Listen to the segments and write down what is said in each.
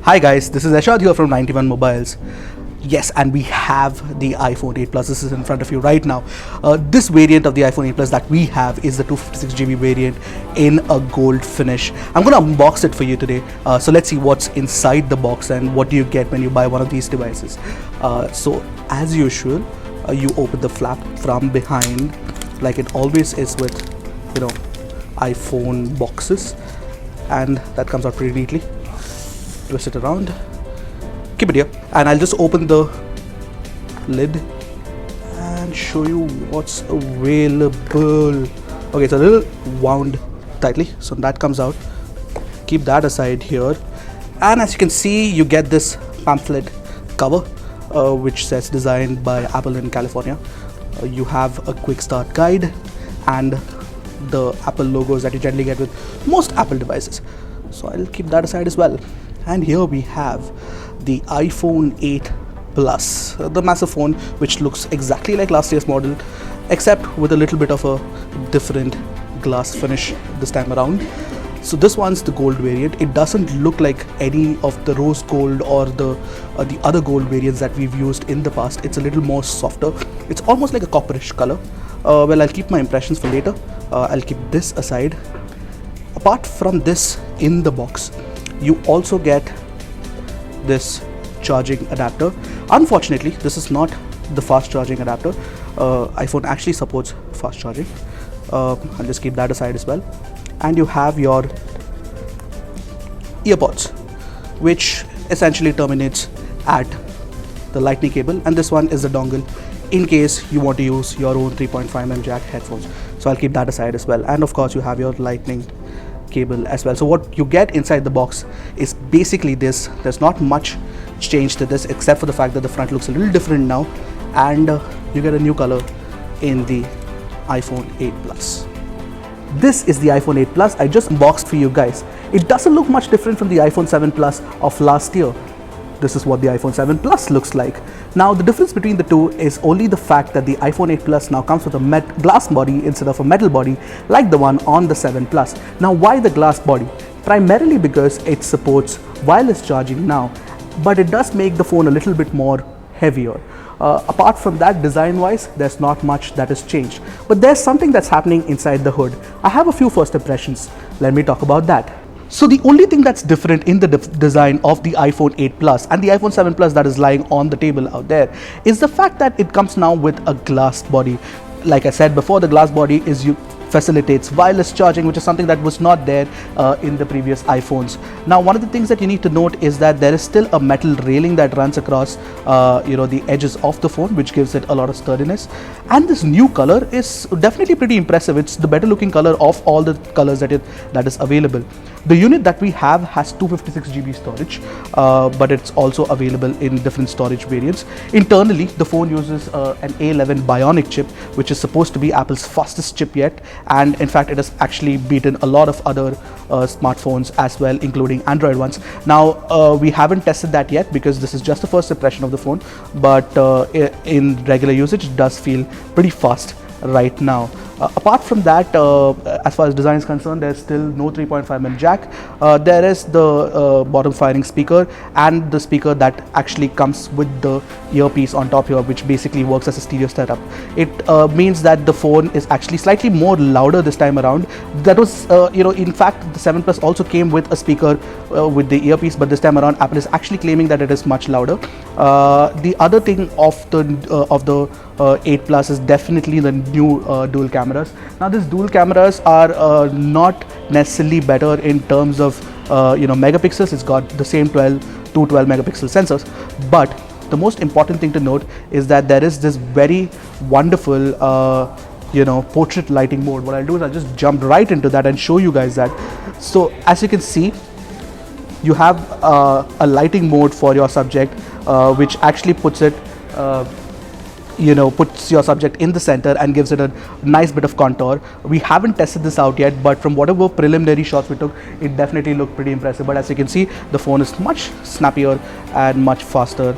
Hi guys, this is Ashad here from 91 Mobiles. Yes, and we have the iPhone 8 Plus. This is in front of you right now. This variant of the iPhone 8 Plus that we have is the 256GB variant in a gold finish. I'm going to unbox it for you today. So let's see what's inside the box and what do you get when you buy one of these devices. So as usual, you open the flap from behind like it always is with, iPhone boxes, and that comes out pretty neatly. Twist it around, keep it here, and I'll just open the lid and show you what's available. Okay, it's a little wound tightly, so that comes out. Keep that aside here, and as you can see, you get this pamphlet cover which says designed by Apple in California. You have a quick start guide and the Apple logos that you generally get with most Apple devices, so I'll keep that aside as well. And here we have the iPhone 8 Plus, the massive phone which looks exactly like last year's model except with a little bit of a different glass finish this time around. So this one's the gold variant. It doesn't look like any of the rose gold or the other gold variants that we've used in the past. It's a little more softer. It's almost like a copperish color. Well, I'll keep my impressions for later. I'll keep this aside. Apart from this in the box, you also get this charging adapter. Unfortunately, this is not the fast charging adapter. iPhone actually supports fast charging. I'll just keep that aside as well. And you have your earpods, which essentially terminates at the lightning cable, and this one is the dongle in case you want to use your own 3.5mm jack headphones. So I'll keep that aside as well. And of course, you have your lightning cable as well. So what you get inside the box is basically this. There's not much change to this except for the fact that the front looks a little different now, and you get a new color in the iPhone 8 Plus. This is the iPhone 8 Plus. I just unboxed for you guys. It doesn't look much different from the iPhone 7 Plus of last year. This is what the iPhone 7 Plus looks like. Now the difference between the two is only the fact that the iPhone 8 Plus now comes with a glass body instead of a metal body like the one on the 7 Plus. Now why the glass body? Primarily because it supports wireless charging now, but it does make the phone a little bit more heavier. Apart from that, design wise, there's not much that has changed, but there's something that's happening inside the hood. I have a few first impressions. Let me talk about that. So the only thing that's different in the design of the iPhone 8 Plus and the iPhone 7 Plus that is lying on the table out there is the fact that it comes now with a glass body. Like I said before, the glass body facilitates wireless charging, which is something that was not there in the previous iPhones. Now, one of the things that you need to note is that there is still a metal railing that runs across the edges of the phone, which gives it a lot of sturdiness. And this new color is definitely pretty impressive. It's the better looking color of all the colors that is available. The unit that we have has 256GB storage, but it's also available in different storage variants. Internally, the phone uses an A11 Bionic chip, which is supposed to be Apple's fastest chip yet, and in fact it has actually beaten a lot of other smartphones as well, including Android ones. Now we haven't tested that yet because this is just a first impression of the phone, but in regular usage it does feel pretty fast right now. Apart from that, as far as design is concerned, there's still no 3.5mm jack. There is the bottom firing speaker and the speaker that actually comes with the earpiece on top here, which basically works as a stereo setup. It means that the phone is actually slightly more louder this time around. That was, in fact, the 7 Plus also came with a speaker with the earpiece, but this time around Apple is actually claiming that it is much louder. The other thing of the 8 Plus is definitely the new dual cameras. Now these dual cameras are not necessarily better in terms of megapixels. It's got the same 12 megapixel sensors, but the most important thing to note is that there is this very wonderful portrait lighting mode. What I'll do is I'll just jump right into that and show you guys that. So as you can see, you have a lighting mode for your subject, which actually puts it puts your subject in the center and gives it a nice bit of contour. We haven't tested this out yet, but from whatever preliminary shots we took, it definitely looked pretty impressive. But as you can see, the phone is much snappier and much faster,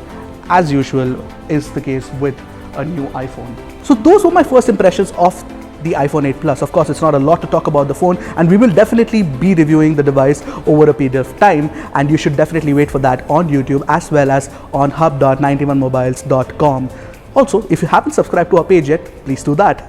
as usual is the case with a new iPhone. So those were my first impressions of the iPhone 8 Plus. Of course, it's not a lot to talk about the phone, and we will definitely be reviewing the device over a period of time, and you should definitely wait for that on YouTube as well as on hub.91mobiles.com. Also, if you haven't subscribed to our page yet, please do that.